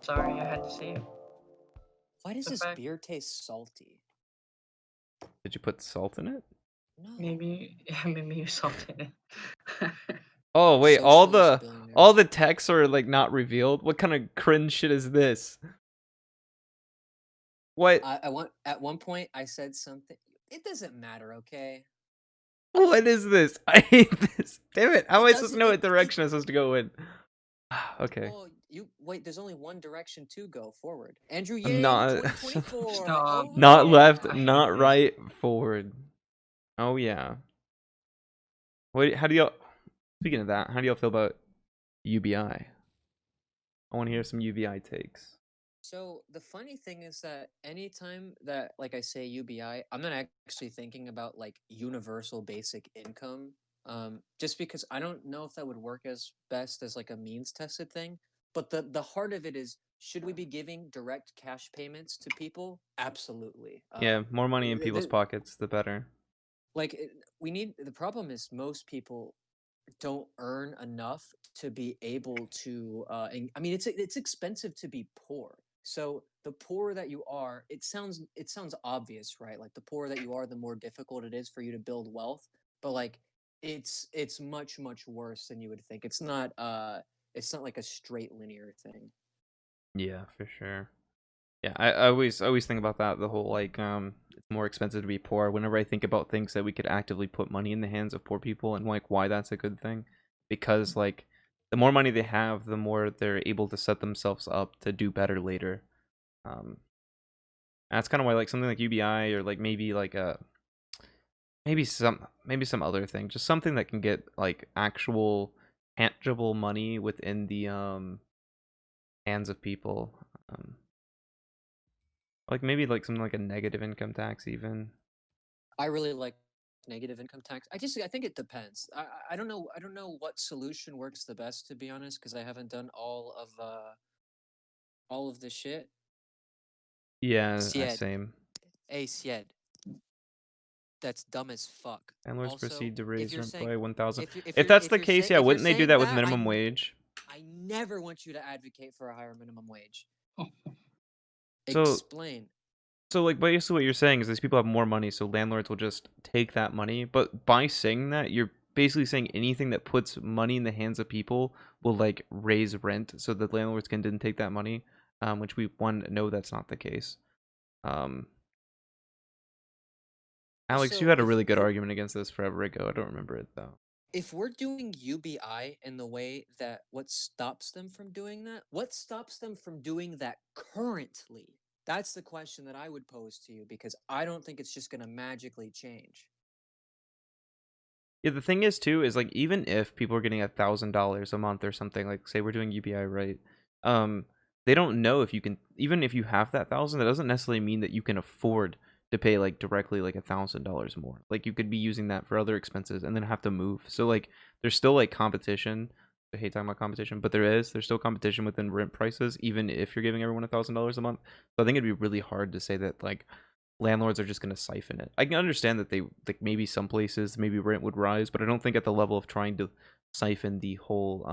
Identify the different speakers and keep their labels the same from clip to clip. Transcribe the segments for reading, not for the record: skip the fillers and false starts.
Speaker 1: Sorry, I had to say it.
Speaker 2: Why does
Speaker 1: The
Speaker 2: this
Speaker 1: fact
Speaker 2: beer taste salty?
Speaker 3: Did you put salt in it?
Speaker 2: No.
Speaker 1: maybe yeah, maybe you salted it.
Speaker 3: Oh wait,
Speaker 2: Socialist
Speaker 3: all
Speaker 2: billionaires.
Speaker 3: the texts are like not revealed. What kind of cringe shit is this? What?
Speaker 2: At one point I said something. It doesn't matter, okay?
Speaker 3: What is this? I hate this. Damn it! How am
Speaker 2: It
Speaker 3: I supposed to
Speaker 2: doesn't.
Speaker 3: know what direction I'm supposed to go in? Okay.
Speaker 2: Well, you wait. There's only one direction to go forward. Andrew
Speaker 3: I'm
Speaker 2: Yang,
Speaker 3: not
Speaker 2: 2024.
Speaker 1: Stop.
Speaker 2: Oh
Speaker 3: not left,
Speaker 1: I
Speaker 2: yeah.
Speaker 1: hate
Speaker 3: not
Speaker 1: this.
Speaker 3: right, forward. Oh yeah. What? How do y'all? Speaking of that, how do y'all feel about UBI? I want to hear some UBI takes.
Speaker 2: So the funny thing is that anytime that like I say UBI, I'm not actually thinking about like universal basic income. Just because I don't know if that would work as best as like a means tested thing. But the heart of it is, should we be giving direct cash payments to people? Absolutely.
Speaker 3: Yeah, more money in people's pockets, the better.
Speaker 2: Like we need, the problem is most people don't earn enough to be able to and I mean it's expensive to be poor. So the poorer that you are, it sounds obvious, right? Like the poorer that you are, the more difficult it is for you to build wealth. But like it's much worse than you would think. It's not like a straight linear thing.
Speaker 3: Yeah, for sure. Yeah, I always think about that. The whole like it's more expensive to be poor. Whenever I think about things that we could actively put money in the hands of poor people and like why that's a good thing, because like the more money they have, the more they're able to set themselves up to do better later. Um, that's kind of why like something like UBI or like maybe like a maybe some other thing, just something that can get like actual tangible money within the hands of people. Um, like maybe like something like a negative income tax even.
Speaker 2: I really like negative income tax. I think it depends. I don't know what solution works the best, to be honest, because I haven't done all of the shit.
Speaker 3: Yeah,
Speaker 2: Sied.
Speaker 3: same.
Speaker 2: Hey, Sied. That's dumb as fuck.
Speaker 3: Landlords
Speaker 2: Also,
Speaker 3: proceed to
Speaker 2: if
Speaker 3: raise
Speaker 2: you're
Speaker 3: rent
Speaker 2: saying
Speaker 3: by 1,000.
Speaker 2: if you're if
Speaker 3: If
Speaker 2: you're
Speaker 3: that's
Speaker 2: if
Speaker 3: the
Speaker 2: you're
Speaker 3: case,
Speaker 2: saying
Speaker 3: yeah,
Speaker 2: if you're
Speaker 3: wouldn't they do
Speaker 2: saying
Speaker 3: that with
Speaker 2: that,
Speaker 3: minimum wage?
Speaker 2: I never want you to advocate for a higher minimum wage.
Speaker 3: So,
Speaker 2: Explain.
Speaker 3: so like basically what you're saying is these people have more money, so landlords will just take that money. But by saying that, you're basically saying anything that puts money in the hands of people will like raise rent, so that landlords can then take that money. Which we one know that's not the case. Um, Alex, you
Speaker 2: Also,
Speaker 3: had a really good argument against this forever ago. I don't remember it though.
Speaker 2: if we're doing UBI in the way that, what stops them from doing that? What stops them from doing that currently? That's the question that I would pose to you, because I don't think it's just going to magically change.
Speaker 3: Yeah, the thing is too is like even if people are getting $1,000 a month or something, like say we're doing UBI right, um, they don't know if you can, even if you have that thousand, that doesn't necessarily mean that you can afford to pay like directly like $1,000 more. Like you could be using that for other expenses and then have to move. So like there's still like competition. I hate talking about competition, but there's still competition within rent prices, even if you're giving everyone $1,000 a month. So I think it'd be really hard to say that like landlords are just going to siphon it. I can understand that they like maybe some places maybe rent would rise, but I don't think at the level of trying to siphon the whole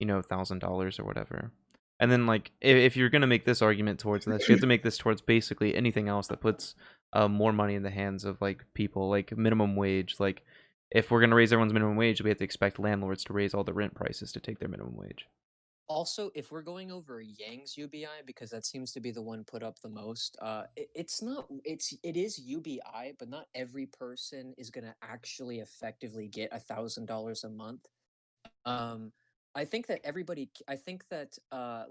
Speaker 3: $1,000 or whatever. And then like if you're going to make this argument towards this, you have to make this towards basically anything else that puts more money in the hands of like people, like minimum wage. Like if we're going to raise everyone's minimum wage, we have to expect landlords to raise all the rent prices to take their minimum wage.
Speaker 2: Also, if we're going over Yang's UBI, because that seems to be the one put up the most, it's not, it is UBI, but not every person is going to actually effectively get $1,000 a month. Um, I think that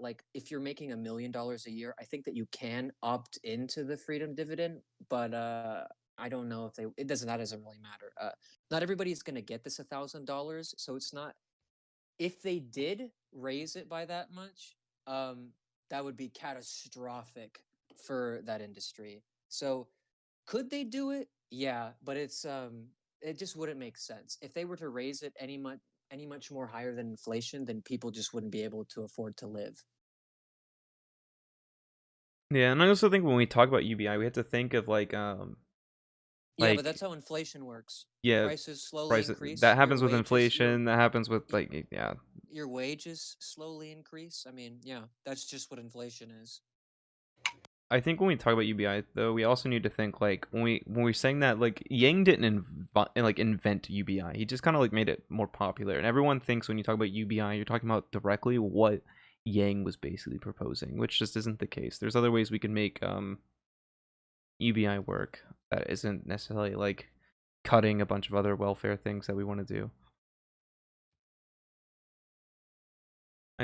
Speaker 2: like if you're making $1 million a year, I think that you can opt into the freedom dividend, but I don't know if that doesn't really matter. Not everybody's gonna get this $1,000, so it's not, if they did raise it by that much, that would be catastrophic for that industry. So could they do it? Yeah, but it just wouldn't make sense. If they were to raise it any much more higher than inflation, then people just wouldn't be able to afford to live.
Speaker 3: Yeah, and I also think when we talk about UBI, we have to think of like
Speaker 2: Yeah, but
Speaker 3: Like,
Speaker 2: that's how inflation works.
Speaker 3: yeah,
Speaker 2: Prices slowly
Speaker 3: price
Speaker 2: increase.
Speaker 3: that happens with inflation. That happens with
Speaker 2: y-
Speaker 3: like, yeah.
Speaker 2: your wages slowly increase. I mean, yeah, that's just what inflation is.
Speaker 3: I think when we talk about UBI though, we also need to think like when we're saying that like Yang didn't invent UBI. He just kind of like made it more popular. And everyone thinks when you talk about UBI, you're talking about directly what Yang was basically proposing, which just isn't the case. There's other ways we can make UBI work that isn't necessarily like cutting a bunch of other welfare things that we want to do.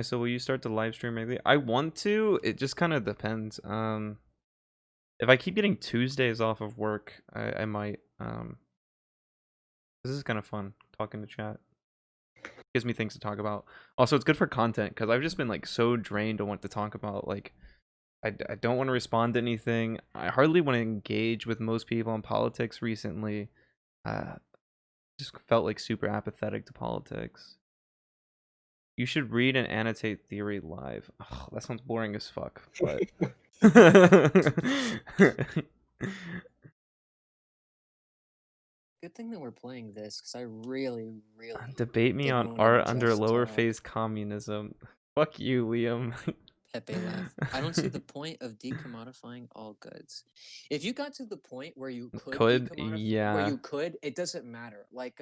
Speaker 3: So will you start to live stream maybe? I want to. It just kind of depends. If I keep getting Tuesdays off of work, I might. This is kind of fun talking to chat. Gives me things to talk about. Also, it's good for content because I've just been like so drained on what to talk about. Like, I don't want to respond to anything. I hardly want to engage with most people in politics recently. Just felt like super apathetic to politics. You should read and annotate theory live. Ugh, that sounds boring as fuck, but.
Speaker 2: Good thing that we're playing this because I really, really
Speaker 3: Debate me
Speaker 2: didn't
Speaker 3: on
Speaker 2: want to
Speaker 3: art under
Speaker 2: just
Speaker 3: lowerface communism. Fuck you, Liam.
Speaker 2: Pepe laugh. I don't see the point of decommodifying all goods. If you got to the point where you could
Speaker 3: Could,
Speaker 2: decommodify,
Speaker 3: yeah.
Speaker 2: it doesn't matter. Like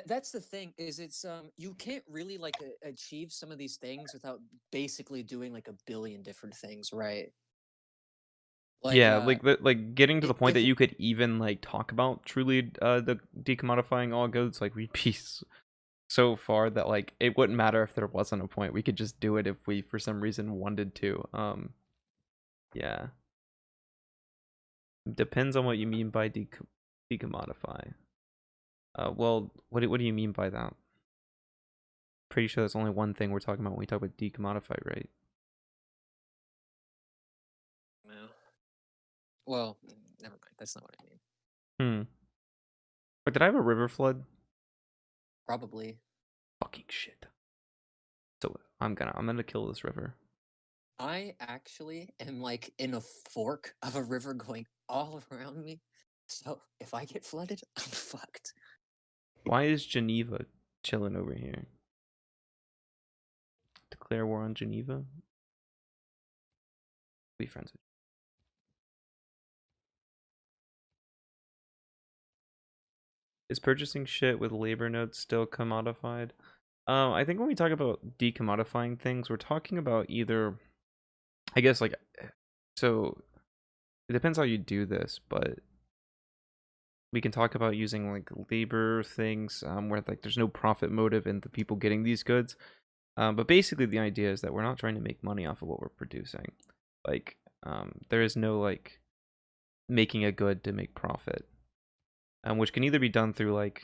Speaker 2: that's the thing is it's you can't really like achieve some of these things without basically doing like a billion different things, right? Like
Speaker 3: Yeah, like getting to the point that
Speaker 2: if
Speaker 3: you could even like talk about truly the decommodifying all goods, like we'd be so far that like it wouldn't matter if there wasn't a point. We could just do it if we for some reason wanted to. Yeah. Depends on what you mean by decommodify. Well, what do you mean by that? Pretty sure that's only one thing we're talking about when we talk about decommodify, right?
Speaker 2: well, never mind. That's not what I mean.
Speaker 3: But did I have a river flood?
Speaker 2: Probably.
Speaker 3: Fucking shit. So I'm gonna kill this river.
Speaker 2: I actually am like in a fork of a river going all around me. So if I get flooded, I'm fucked.
Speaker 3: Why is Geneva chilling over here? Declare war on Geneva? Be friends with. Is purchasing shit with labor notes still commodified? I think when we talk about decommodifying things, we're talking about either, I guess, like, so it depends how you do this, but we can talk about using like labor things where like there's no profit motive in the people getting these goods. But basically, the idea is that we're not trying to make money off of what we're producing. Like, there is no like making a good to make profit, which can either be done through like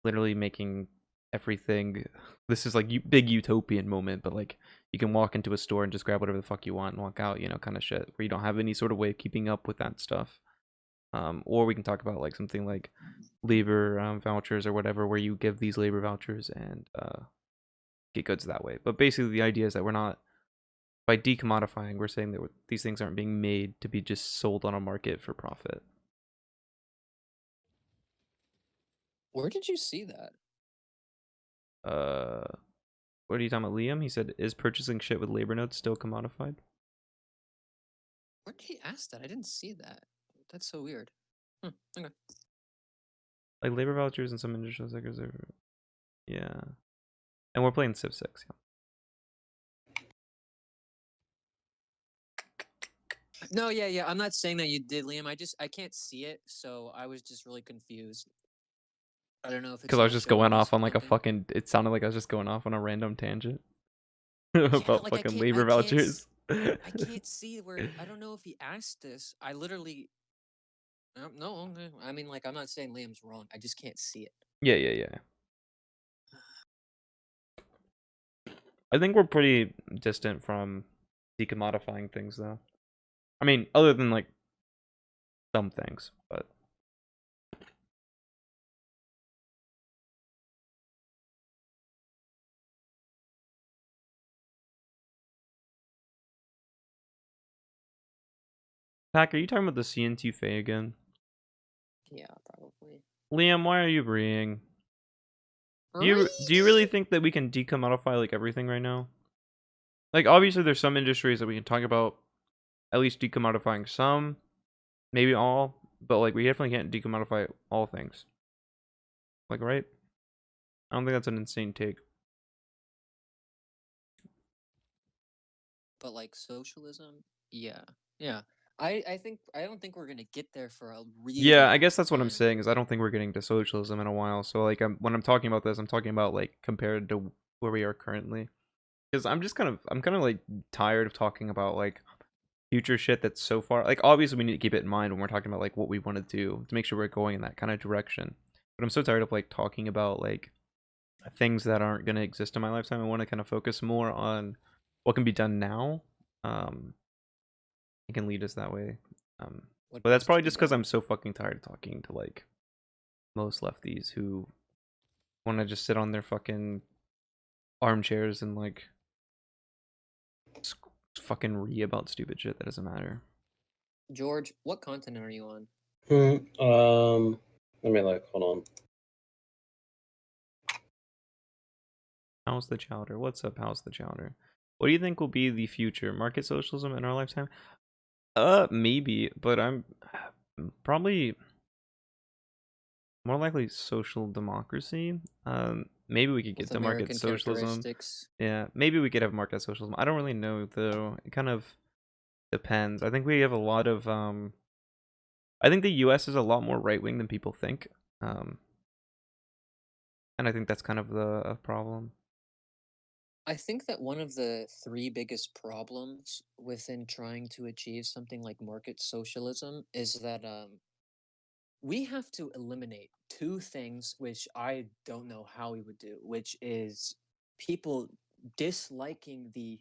Speaker 3: literally making everything. This is like big utopian moment, but like you can walk into a store and just grab whatever the fuck you want and walk out, kind of shit, where you don't have any sort of way of keeping up with that stuff. Or we can talk about like something like labor vouchers or whatever, where you give these labor vouchers and get goods that way. But basically, the idea is that we're not, by decommodifying, we're saying that these things aren't being made to be just sold on a market for profit.
Speaker 2: Where did you see that?
Speaker 3: What are you talking about, Liam? He said, "Is purchasing shit with labor notes still commodified?"
Speaker 2: Where did he ask that? I didn't see that. That's so weird. Okay.
Speaker 3: Like labor vouchers in some industrial sectors are, yeah. And we're playing Civ 6. Yeah.
Speaker 2: No, yeah. I'm not saying that you did, Liam. I can't see it, so I was just really confused. I don't know if it's
Speaker 3: Because I
Speaker 2: not
Speaker 3: was just
Speaker 2: showing
Speaker 3: going
Speaker 2: me
Speaker 3: off on like a
Speaker 2: something.
Speaker 3: fucking. It sounded like I was just going off on a random tangent
Speaker 2: Yeah,
Speaker 3: about
Speaker 2: like
Speaker 3: fucking labor vouchers.
Speaker 2: I can't see where. I don't know if he asked this. I literally. No, okay. I mean, like, I'm not saying Liam's wrong. I just can't see it.
Speaker 3: Yeah. I think we're pretty distant from decommodifying things, though. I mean, other than like some things, but. Pack, are you talking about the CNTFA again?
Speaker 2: Yeah, probably.
Speaker 3: Liam, why are you breeing? Do you really think that we can decommodify like everything right now? Like obviously there's some industries that we can talk about at least decommodifying some, maybe all, but like we definitely can't decommodify all things. Like, right? I don't think that's an insane take.
Speaker 2: But like socialism, yeah, yeah. I don't think we're gonna get there for a really
Speaker 3: Yeah, I
Speaker 2: long
Speaker 3: guess that's what I'm
Speaker 2: time.
Speaker 3: saying is I don't think we're getting to socialism in a while. So like when I'm talking about this, I'm talking about like compared to where we are currently. Because I'm kind of like tired of talking about like future shit that's so far. Like obviously we need to keep it in mind when we're talking about like what we want to do to make sure we're going in that kind of direction. But I'm so tired of like talking about like things that aren't going to exist in my lifetime. I want to kind of focus more on what can be done now. Um, it can lead us that way. Um,
Speaker 2: What
Speaker 3: but that's
Speaker 2: needs to
Speaker 3: probably
Speaker 2: be
Speaker 3: just because I'm
Speaker 2: done?
Speaker 3: so fucking tired of talking to like most lefties who want to just sit on their fucking armchairs and like fucking about stupid shit that doesn't matter.
Speaker 2: George, what continent are you on?
Speaker 4: Let me look. Hold on.
Speaker 3: How's the chowder? What's up? How's the chowder? What do you think will be the future? Market socialism in our lifetime? Maybe, but I'm probably more likely social democracy. Maybe we could get
Speaker 2: With
Speaker 3: to market
Speaker 2: American
Speaker 3: socialism.
Speaker 2: characteristics?
Speaker 3: Yeah, maybe we could have market socialism. I don't really know though. It kind of depends. I think we have a lot of I think the US is a lot more right wing than people think. Um and I think that's kind of the problem.
Speaker 2: I think that one of the three biggest problems within trying to achieve something like market socialism is that we have to eliminate two things which I don't know how we would do, which is people disliking the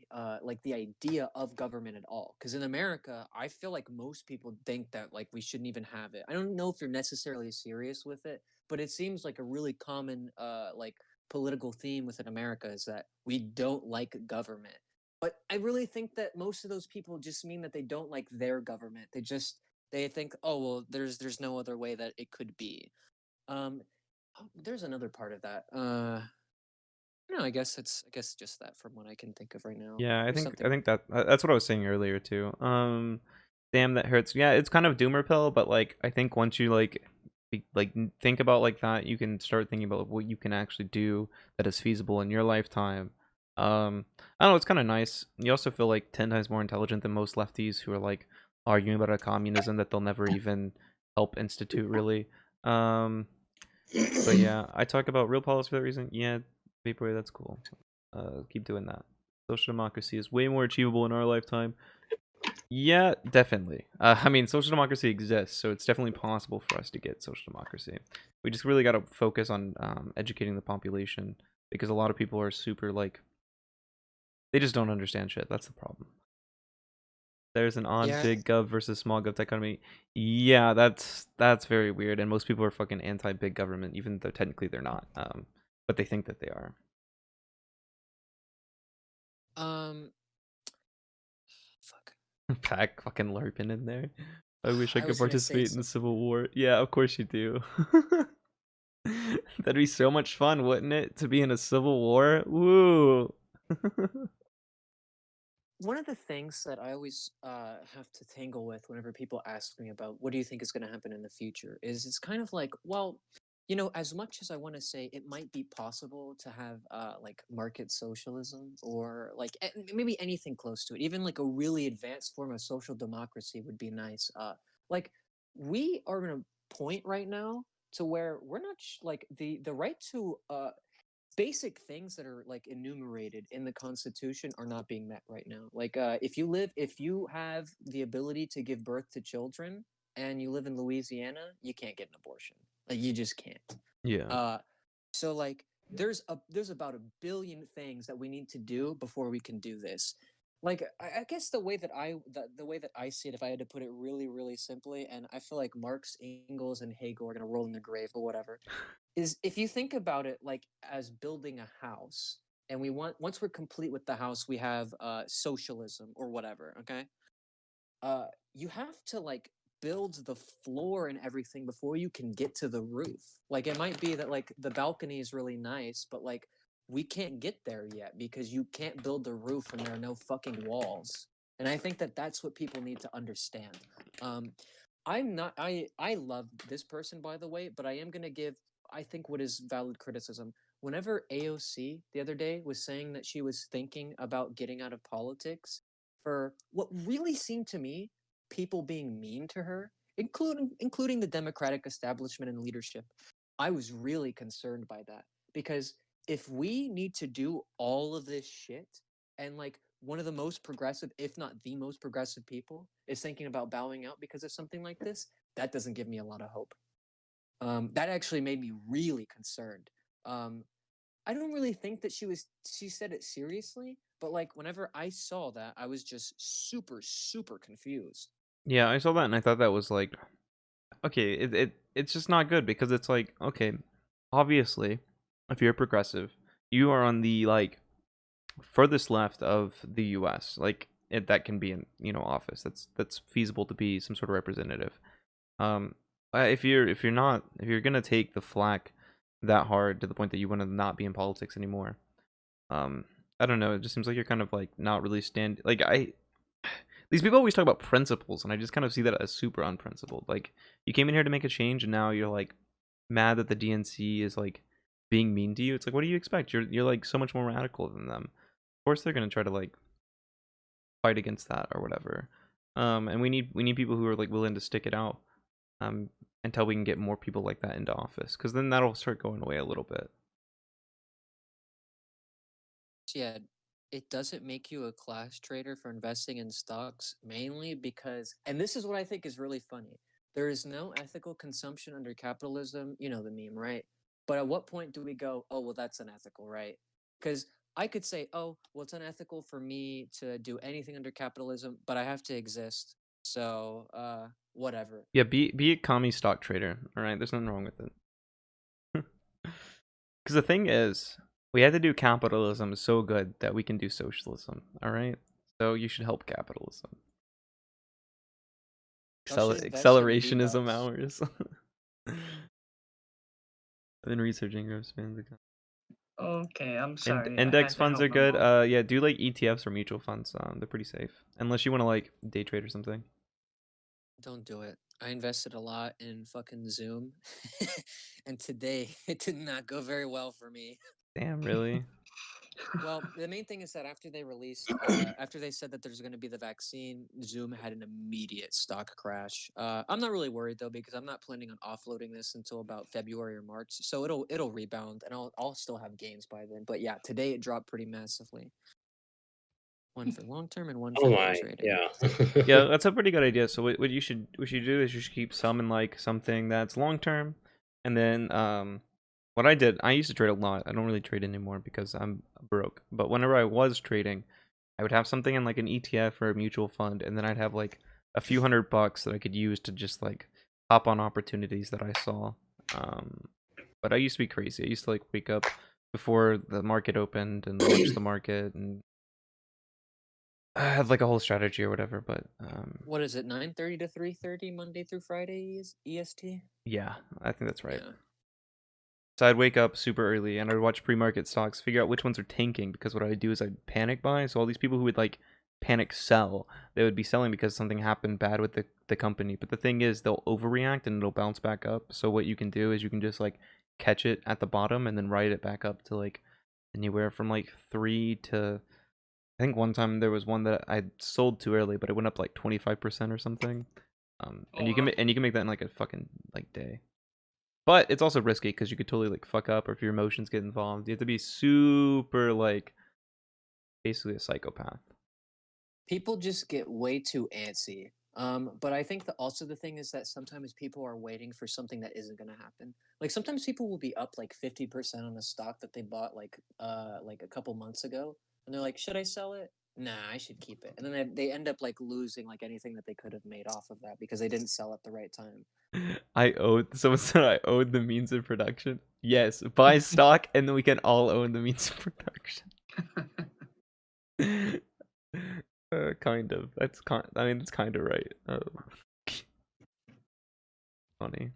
Speaker 2: idea of government at all. Because in America, I feel like most people think that like we shouldn't even have it. I don't know if you're necessarily serious with it, but it seems like a really common like political theme within America is that we don't like government. But I really think that most of those people just mean that they don't like their government. They think, oh well, there's no other way that it could be. Um, there's another part of that. No, I guess just that from what I can think of right now.
Speaker 3: Yeah,
Speaker 2: There's
Speaker 3: I
Speaker 2: something.
Speaker 3: think that that's what I was saying earlier too. Damn, that hurts. Yeah, it's kind of doomer pill, but like I think once you like think about like that, you can start thinking about what you can actually do that is feasible in your lifetime. I don't know, it's kind of nice. You also feel like 10 times more intelligent than most lefties who are like arguing about a communism that they'll never even help institute really. Um, but yeah, I talk about real policy for that reason. Yeah, Vaporwave, that's cool. Keep doing that. Social democracy is way more achievable in our lifetime. Yeah, definitely. I mean, social democracy exists, so it's definitely possible for us to get social democracy. We just really got to focus on educating the population because a lot of people are super like they just don't understand shit. That's the problem. There's an odd
Speaker 2: Yeah,
Speaker 3: big gov versus small gov dichotomy. Yeah, that's very weird, and most people are fucking anti big government, even though technically they're not. But they think that they are.
Speaker 2: um, fuck.
Speaker 3: Pack fucking LARPing in there. I wish I
Speaker 2: I
Speaker 3: could
Speaker 2: was gonna say
Speaker 3: participate in the
Speaker 2: some.
Speaker 3: Civil War. Yeah, of course you do. That'd be so much fun, wouldn't it? To be in a Civil War? Woo!
Speaker 2: One of the things that I always have to tangle with whenever people ask me about what do you think is going to happen in the future is it's kind of like, well, you know, as much as I want to say it might be possible to have like market socialism or like maybe anything close to it, even like a really advanced form of social democracy would be nice. Like we are in a point right now to where we're not like the right to basic things that are like enumerated in the constitution are not being met right now. Like if you have the ability to give birth to children and you live in Louisiana, you can't get an abortion. Like you just can't.
Speaker 3: Yeah.
Speaker 2: uh so like there's about a billion things that we need to do before we can do this. Like I guess the way that I see it, if I had to put it really really simply, and I feel like Marx, Engels, and Hegel are gonna roll in the grave, but whatever, is if you think about it like as building a house, and we want once we're complete with the house we have socialism or whatever, okay? you have to like build the floor and everything before you can get to the roof. Like it might be that like the balcony is really nice, but like we can't get there yet because you can't build the roof when there are no fucking walls. And I think that that's what people need to understand. I'm not I love this person, by the way, but I am going to give, I think, what is valid criticism. Whenever AOC the other day was saying that she was thinking about getting out of politics for what really seemed to me people being mean to her, including the Democratic establishment and leadership, I was really concerned by that, because if we need to do all of this shit, and like one of the most progressive, if not the most progressive people, is thinking about bowing out because of something like this, that doesn't give me a lot of hope. That actually made me really concerned. Um, I don't really think that she said it seriously, but like whenever I saw that, I was just super confused.
Speaker 3: Yeah, I saw that and I thought that was like, okay, it's just not good because it's like, okay, obviously, if you're a progressive, you are on the like furthest left of the U.S. Like that can be in office. That's feasible to be some sort of representative. Um, if you're gonna take the flack that hard to the point that you want to not be in politics anymore, um, I don't know. It just seems like you're kind of like not really these people always talk about principles, and I just kind of see that as super unprincipled. Like you came in here to make a change, and now you're like mad that the DNC is like being mean to you. It's like, what do you expect? You're like so much more radical than them. Of course, they're gonna try to like fight against that or whatever. And we need people who are like willing to stick it out. Until we can get more people like that into office, because then that'll start going away a little bit.
Speaker 2: Yeah, it doesn't make you a class trader for investing in stocks, mainly because, and this is what I think is really funny, there is no ethical consumption under capitalism. You know the meme, right? But at what point do we go, oh, well, that's unethical, right? Because I could say, oh, well, it's unethical for me to do anything under capitalism, but I have to exist. So, whatever.
Speaker 3: Yeah, be a commie stock trader. All right, there's nothing wrong with it. Because the thing is, we had to do capitalism so good that we can do socialism. All right, so you should help capitalism.
Speaker 2: Y'all should invest in
Speaker 3: Accelerationism
Speaker 2: V-Bucks.
Speaker 3: hours. I've been researching growth spans.
Speaker 1: Okay, I'm
Speaker 3: And
Speaker 1: sorry. I
Speaker 3: index
Speaker 1: had to
Speaker 3: funds
Speaker 1: help
Speaker 3: are
Speaker 1: my
Speaker 3: good.
Speaker 1: mom.
Speaker 3: Yeah, do like ETFs or mutual funds. They're pretty safe, unless you want to like day trade or something.
Speaker 2: Don't do it. I invested a lot in fucking Zoom, and today it did not go very well for me.
Speaker 3: Damn, really?
Speaker 2: Well, the main thing is that after they said that there's going to be the vaccine, Zoom had an immediate stock crash. I'm not really worried though, because I'm not planning on offloading this until about February or March, so it'll rebound, and I'll still have gains by then. But yeah, today it dropped pretty massively. One for long term and one
Speaker 4: Oh
Speaker 2: for day
Speaker 4: my,
Speaker 2: trading.
Speaker 4: yeah.
Speaker 3: Yeah, that's a pretty good idea. So what you should do is you should keep some in like something that's long term, and then what I did, I used to trade a lot. I don't really trade anymore because I'm broke. But whenever I was trading, I would have something in like an ETF or a mutual fund, and then I'd have like a few $100 that I could use to just like hop on opportunities that I saw. But I used to be crazy. I used to like wake up before the market opened and watch the market, and I had like a whole strategy or whatever. But
Speaker 2: What is it? 9:30 to 3:30 Monday through Friday EST.
Speaker 3: yeah, I think that's right.
Speaker 2: Yeah.
Speaker 3: So I'd wake up super early and I'd watch pre-market stocks, figure out which ones are tanking, because what I'd do is I'd panic buy. So all these people who would like panic sell, they would be selling because something happened bad with the company. But the thing is, they'll overreact and it'll bounce back up. So what you can do is you can just like catch it at the bottom and then ride it back up to like anywhere from like 3 to, I think one time there was one that I sold too early, but it went up like 25% or something. And
Speaker 1: Oh,
Speaker 3: you can
Speaker 1: wow.
Speaker 3: make that in like a fucking like day. But it's also risky because you could totally like fuck up, or if your emotions get involved, you have to be super like basically a psychopath.
Speaker 2: People just get way too antsy. But I think that also the thing is that sometimes people are waiting for something that isn't going to happen. Like sometimes people will be up like 50% on a stock that they bought like a couple months ago, and they're like, should I sell it? Nah, I should keep it. And then they end up like losing like anything that they could have made off of that because they didn't sell at the right time.
Speaker 3: Someone said I owed the means of production. Yes, buy stock and then we can all own the means of production. Kind of. I mean, that's kind of right. Funny.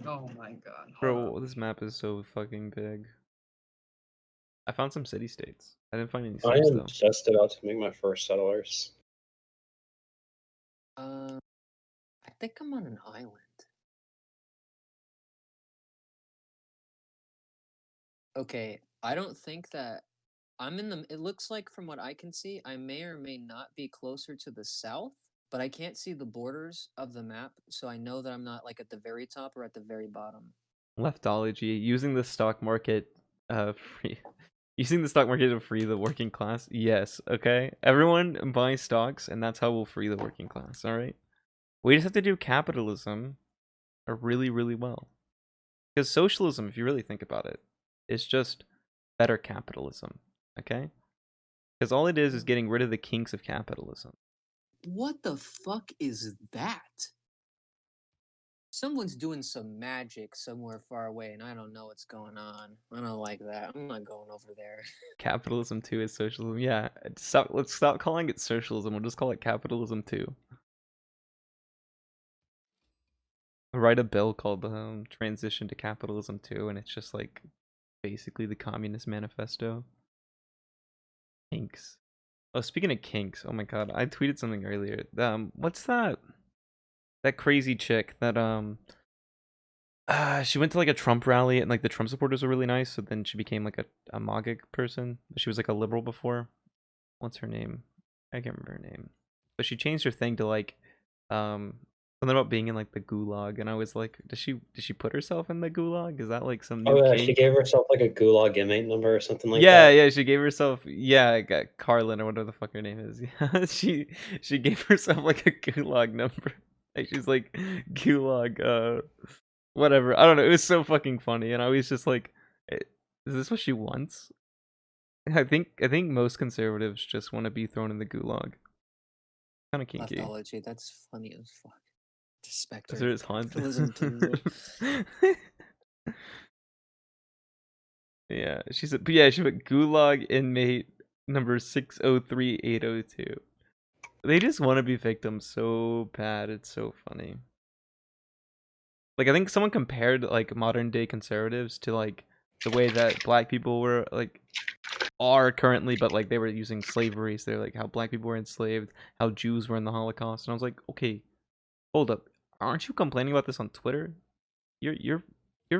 Speaker 1: Oh my god. Hold
Speaker 3: Bro,
Speaker 1: up.
Speaker 3: this map is so fucking big. I found some city states. I didn't find any
Speaker 4: I
Speaker 3: cities
Speaker 4: am
Speaker 3: though.
Speaker 4: just about to make my first settlers.
Speaker 2: I think I'm on an island. Okay, I don't think that I'm in the. It looks like from what I can see, I may or may not be closer to the south, but I can't see the borders of the map, so I know that I'm not like at the very top or at the very bottom.
Speaker 3: Leftology, using the stock market, free, using the stock market to free the working class. Yes, okay. Everyone buy stocks, and that's how we'll free the working class. All right. We just have to do capitalism, really, really well. Because socialism, if you really think about it, is just better capitalism. Okay. Because all it is getting rid of the kinks of capitalism.
Speaker 2: What the fuck is that? Someone's doing some magic somewhere far away, and I don't know what's going on. I don't like that. I'm not going over there.
Speaker 3: Capitalism 2 is socialism. Yeah. Let's stop calling it socialism. We'll just call it capitalism 2. Write a bill called Transition to Capitalism 2, and it's just like basically the Communist Manifesto. Kinks. Oh, speaking of kinks, oh my god, I tweeted something earlier. What's that? That crazy chick that she went to like a Trump rally and like the Trump supporters were really nice, so then she became like a MAGA person. She was like a liberal before. What's her name? I can't remember her name. But she changed her thing to like something about being in like the gulag, and I was like, does she put herself in the gulag? Is that like some new
Speaker 4: Oh yeah,
Speaker 3: kink?
Speaker 4: she gave herself like a gulag inmate number or something like
Speaker 3: Yeah,
Speaker 4: that.
Speaker 3: yeah, she gave herself Carlin or whatever the fuck her name is. Yeah, she gave herself like a gulag number. Like she's like gulag whatever. I don't know. It was so fucking funny, and I was just like, is this what she wants? I think most conservatives just want to be thrown in the gulag. Kind of kinky.
Speaker 2: Leftology, that's funny as fuck. The specter
Speaker 3: There
Speaker 2: of
Speaker 3: is haunt.
Speaker 2: capitalism too.
Speaker 3: Yeah, she put gulag inmate number 603802. They just want to be victims so bad. It's so funny. Like I think someone compared like modern day conservatives to like the way that black people were like are currently, but like they were using slavery. So they're like how black people were enslaved, how Jews were in the Holocaust, and I was like, okay, hold up, aren't you complaining about this on Twitter? You're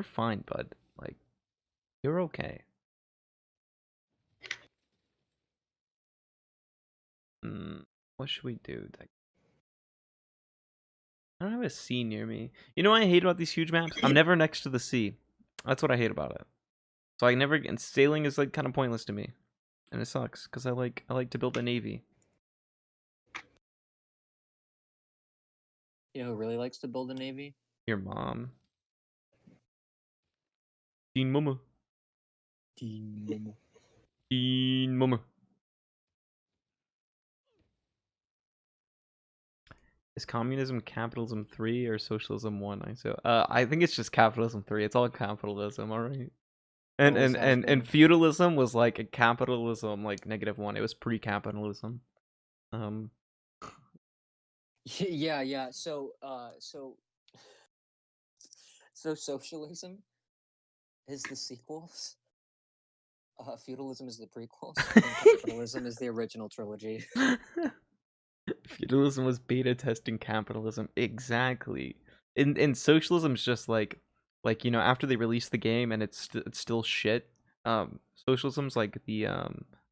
Speaker 3: fine, bud. Like you're okay. What should we do? I don't have a sea near me. You know what I hate about these huge maps? I'm never next to the sea. That's what I hate about it. So I never, and sailing is like kind of pointless to me, and it sucks because I like to build a navy.
Speaker 2: You know who really likes to build a navy?
Speaker 3: Your mom. Dean Mama.
Speaker 2: Dean.
Speaker 3: Dean Mama. Is communism capitalism 3 or socialism 1? I think it's just capitalism 3. It's all capitalism, all right. And feudalism was like a capitalism like -1. It was pre-capitalism.
Speaker 2: Yeah. So socialism is the sequels. Feudalism is the prequels. And capitalism is the original trilogy.
Speaker 3: Feudalism was beta testing capitalism. Exactly. And socialism's just like you know, after they release the game and it's still shit. Socialism's like the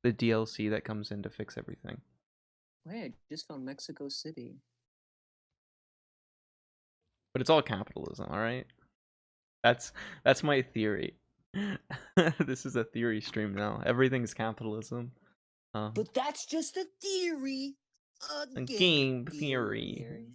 Speaker 3: DLC that comes in to fix everything.
Speaker 2: Wait, I just found Mexico City.
Speaker 3: But it's all capitalism, all right? That's my theory. This is a theory stream now. Everything's capitalism.
Speaker 2: But that's just a theory.
Speaker 3: A game theory.